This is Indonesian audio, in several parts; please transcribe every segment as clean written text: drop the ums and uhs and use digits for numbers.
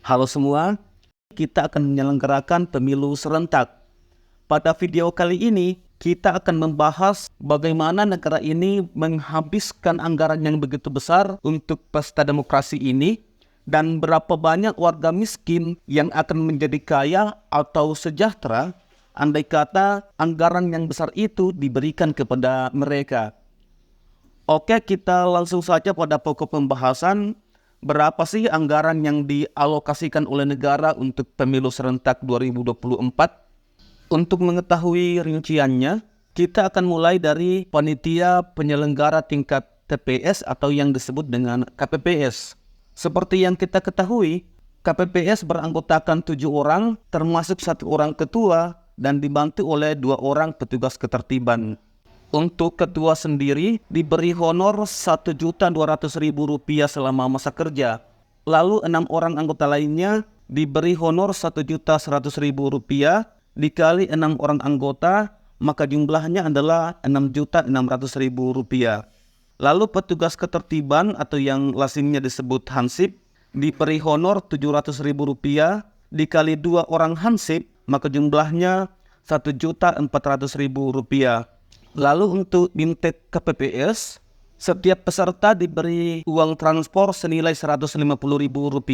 Halo semua, kita akan menyelenggarakan pemilu serentak. Pada video kali ini, kita akan membahas bagaimana negara ini menghabiskan anggaran yang begitu besar untuk pesta demokrasi ini dan berapa banyak warga miskin yang akan menjadi kaya atau sejahtera andai kata anggaran yang besar itu diberikan kepada mereka. Oke, kita langsung saja pada pokok pembahasan. Berapa sih anggaran yang dialokasikan oleh negara untuk pemilu serentak 2024? Untuk mengetahui rinciannya, kita akan mulai dari panitia penyelenggara tingkat TPS atau yang disebut dengan KPPS. Seperti yang kita ketahui, KPPS beranggotakan 7 orang, termasuk 1 orang ketua dan dibantu oleh 2 orang petugas ketertiban. Untuk ketua sendiri diberi honor Rp1.200.000 selama masa kerja. Lalu 6 orang anggota lainnya diberi honor Rp1.100.000 dikali 6 orang anggota, maka jumlahnya adalah Rp6.600.000. Lalu petugas ketertiban atau yang lazimnya disebut hansip diberi honor Rp700.000 dikali 2 orang hansip, maka jumlahnya Rp1.400.000. Lalu untuk BIMTEK KPPS, setiap peserta diberi uang transport senilai Rp150.000.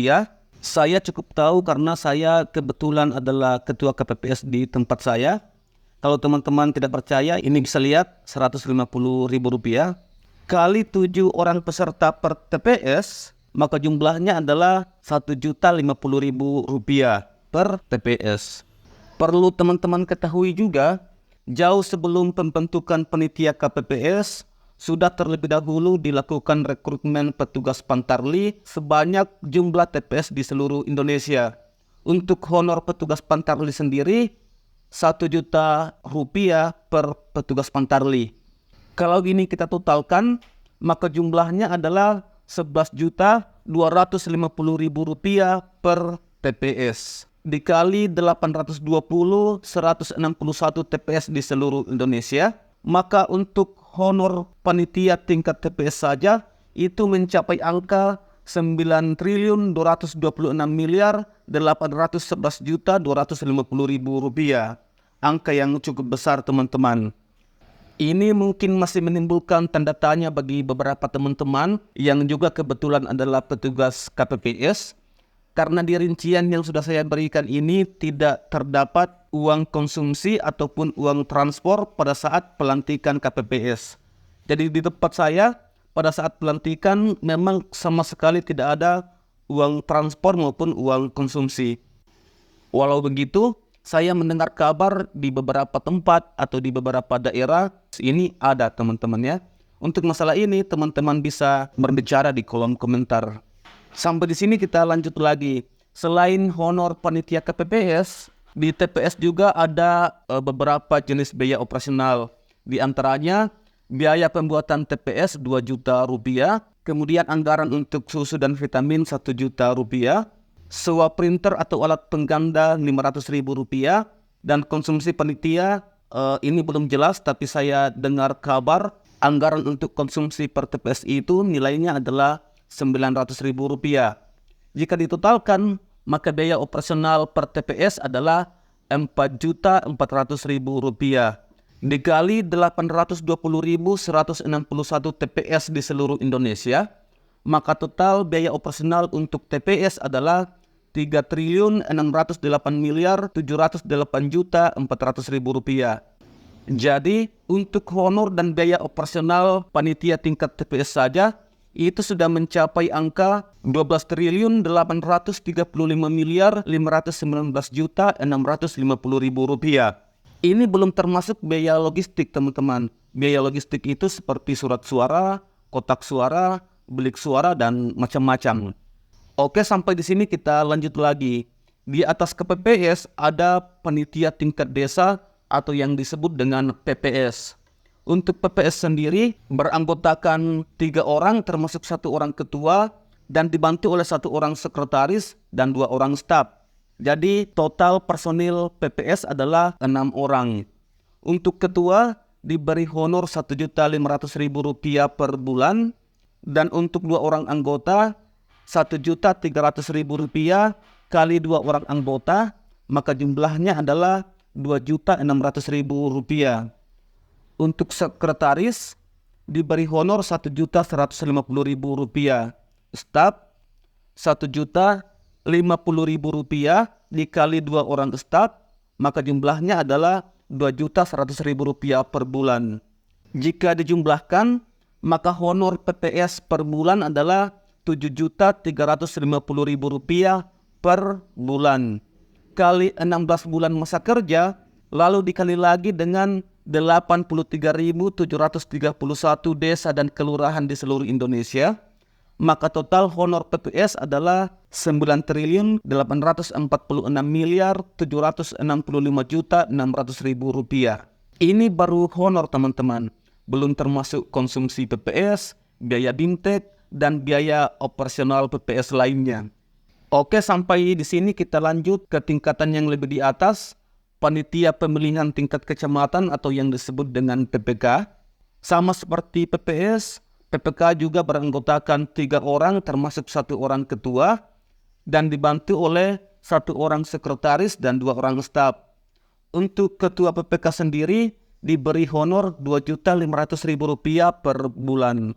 Saya cukup tahu karena saya kebetulan adalah ketua KPPS di tempat saya. Kalau teman-teman tidak percaya, ini bisa lihat Rp150.000. Kali 7 orang peserta per TPS, maka jumlahnya adalah Rp1.050.000 per TPS. Perlu teman-teman ketahui juga, jauh sebelum pembentukan panitia KPPS, sudah terlebih dahulu dilakukan rekrutmen petugas Pantarli sebanyak jumlah TPS di seluruh Indonesia. Untuk honor petugas Pantarli sendiri, Rp1.000.000 per petugas Pantarli. Kalau ini kita totalkan, maka jumlahnya adalah Rp11.250.000 per TPS. Dikali 820, 161 TPS di seluruh Indonesia, maka untuk honor panitia tingkat TPS saja itu mencapai angka Rp9.226.811.250.000. Angka yang cukup besar, teman-teman. Ini mungkin masih menimbulkan tanda tanya bagi beberapa teman-teman yang juga kebetulan adalah petugas KPPS. Karena di rincian yang sudah saya berikan ini tidak terdapat uang konsumsi ataupun uang transport pada saat pelantikan KPPS. Jadi di tempat saya pada saat pelantikan memang sama sekali tidak ada uang transport maupun uang konsumsi. Walau begitu, saya mendengar kabar di beberapa tempat atau di beberapa daerah ini ada, teman-teman ya. Untuk masalah ini teman-teman bisa berbicara di kolom komentar. Sampai di sini kita lanjut lagi. Selain honor panitia KPPS, di TPS juga ada beberapa jenis biaya operasional. Di antaranya biaya pembuatan TPS Rp2.000.000, kemudian anggaran untuk susu dan vitamin Rp1.000.000, sewa printer atau alat pengganda Rp500.000, dan konsumsi panitia ini belum jelas, tapi saya dengar kabar anggaran untuk konsumsi per TPS itu nilainya adalah Rp900.000. Jika ditotalkan, maka biaya operasional per TPS adalah Rp4.400.000. Dikali 820.161 TPS di seluruh Indonesia, maka total biaya operasional untuk TPS adalah Rp3.608.708.400.000. Jadi, untuk honor dan biaya operasional panitia tingkat TPS saja, itu sudah mencapai angka Rp12.835.519.650.000. Ini belum termasuk biaya logistik, teman-teman. Biaya logistik itu seperti surat suara, kotak suara, bilik suara, dan macam-macam. Oke, sampai di sini kita lanjut lagi. Di atas KPPS ada panitia tingkat desa atau yang disebut dengan PPS. Untuk PPS sendiri beranggotakan 3 orang termasuk 1 orang ketua dan dibantu oleh 1 orang sekretaris dan 2 orang staf. Jadi total personil PPS adalah 6 orang. Untuk ketua diberi honor Rp1.500.000 per bulan, dan untuk 2 orang anggota Rp1.300.000 kali 2 orang anggota, maka jumlahnya adalah Rp2.600.000. Untuk sekretaris diberi honor Rp1.150.000. Staf Rp1.050.000 dikali 2 orang staf, maka jumlahnya adalah Rp2.100.000 per bulan. Jika dijumlahkan, maka honor PPS per bulan adalah Rp7.350.000 per bulan. Kali 16 bulan masa kerja, lalu dikali lagi dengan 83.731 desa dan kelurahan di seluruh Indonesia, maka total honor PPS adalah Rp9.846.765.600.000. Ini baru honor teman-teman, belum termasuk konsumsi PPS, biaya BIMTEK, dan biaya operasional PPS lainnya. Oke, sampai di sini kita lanjut ke tingkatan yang lebih di atas, panitia pemilihan tingkat kecamatan atau yang disebut dengan PPK. Sama seperti PPS, PPK juga beranggotakan 3 orang termasuk 1 orang ketua dan dibantu oleh 1 orang sekretaris dan 2 orang staf. Untuk ketua PPK sendiri diberi honor Rp2.500.000 per bulan.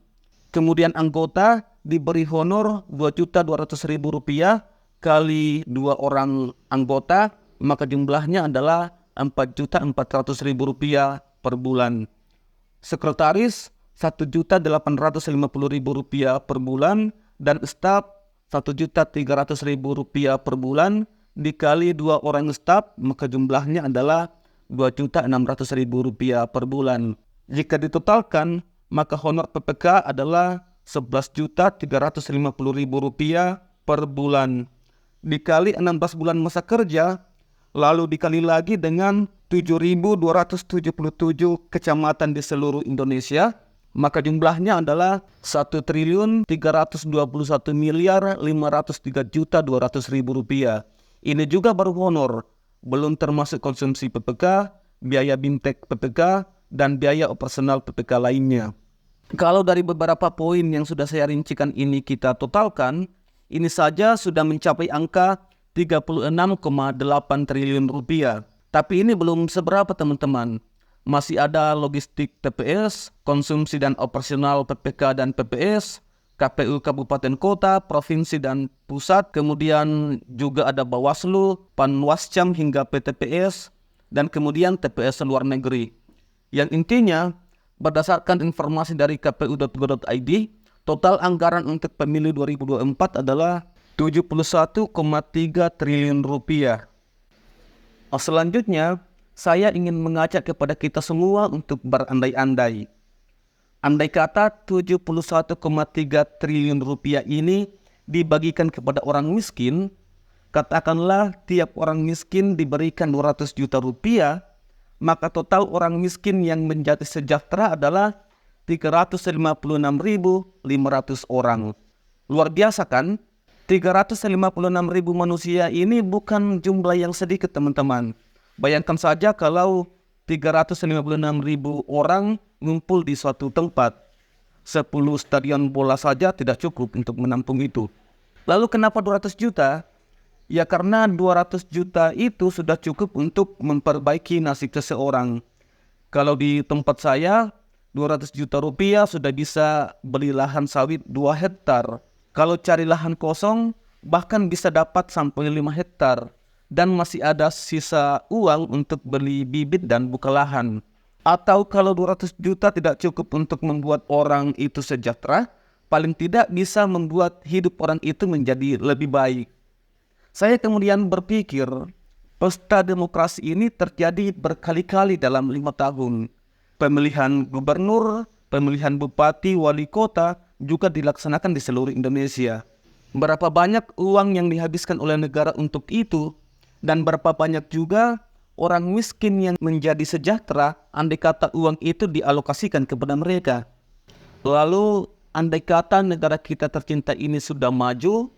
Kemudian anggota diberi honor Rp2.200.000 kali 2 orang anggota, maka jumlahnya adalah Rp4.400.000 per bulan. Sekretaris Rp1.850.000 per bulan dan staf Rp1.300.000 per bulan dikali 2 orang staf, maka jumlahnya adalah Rp2.600.000 per bulan. Jika ditotalkan, maka honor PPK adalah Rp11.350.000 per bulan. Dikali 16 bulan masa kerja, lalu dikali lagi dengan 7.277 kecamatan di seluruh Indonesia, maka jumlahnya adalah Rp1.321.503.200.000. Ini juga baru honor, belum termasuk konsumsi PPK, biaya BIMTEK PPK, dan biaya operasional PPK lainnya. Kalau dari beberapa poin yang sudah saya rincikan ini kita totalkan, ini saja sudah mencapai angka Rp36,8 triliun. Tapi ini belum seberapa teman-teman. Masih ada logistik TPS, konsumsi dan operasional PPK dan PPS, KPU Kabupaten Kota, Provinsi dan Pusat, kemudian juga ada Bawaslu, Panwascam hingga PTPS, dan kemudian TPS luar negeri. Yang intinya, berdasarkan informasi dari kpu.go.id, total anggaran untuk pemilu 2024 adalah Rp71,3 triliun. Selanjutnya, saya ingin mengajak kepada kita semua untuk berandai-andai. Andai kata Rp71,3 triliun ini dibagikan kepada orang miskin, katakanlah tiap orang miskin diberikan Rp200 juta, maka total orang miskin yang menjadi sejahtera adalah 356.500 orang. Luar biasa kan? 356.000 manusia ini bukan jumlah yang sedikit teman-teman. Bayangkan saja kalau 356.000 orang ngumpul di suatu tempat. 10 stadion bola saja tidak cukup untuk menampung itu. Lalu kenapa 200 juta? Ya karena 200 juta itu sudah cukup untuk memperbaiki nasib seseorang. Kalau di tempat saya, Rp200 juta sudah bisa beli lahan sawit 2 hektar. Kalau cari lahan kosong, bahkan bisa dapat sampai 5 hektar. Dan masih ada sisa uang untuk beli bibit dan buka lahan. Atau kalau 200 juta tidak cukup untuk membuat orang itu sejahtera, paling tidak bisa membuat hidup orang itu menjadi lebih baik. Saya kemudian berpikir, pesta demokrasi ini terjadi berkali-kali dalam 5 tahun. Pemilihan gubernur, pemilihan bupati, wali kota juga dilaksanakan di seluruh Indonesia. Berapa banyak uang yang dihabiskan oleh negara untuk itu, dan berapa banyak juga orang miskin yang menjadi sejahtera andai kata uang itu dialokasikan kepada mereka. Lalu andai kata negara kita tercinta ini sudah maju,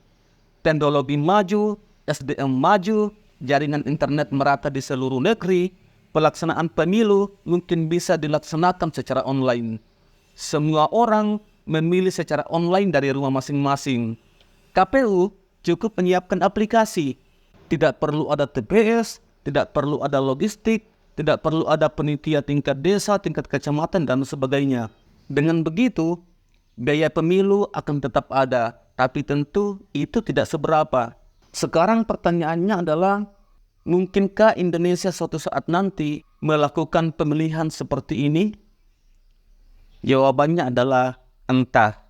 teknologi maju, SDM maju, jaringan internet merata di seluruh negeri, pelaksanaan pemilu mungkin bisa dilaksanakan secara online. Semua orang memilih secara online dari rumah masing-masing. KPU cukup menyiapkan aplikasi Tidak perlu ada TPS, tidak perlu ada logistik, tidak perlu ada panitia tingkat desa, tingkat kecamatan, dan sebagainya. Dengan begitu, biaya pemilu akan tetap ada, tapi tentu itu tidak seberapa. Sekarang pertanyaannya adalah, mungkinkah Indonesia suatu saat nanti melakukan pemilihan seperti ini? Jawabannya adalah entah.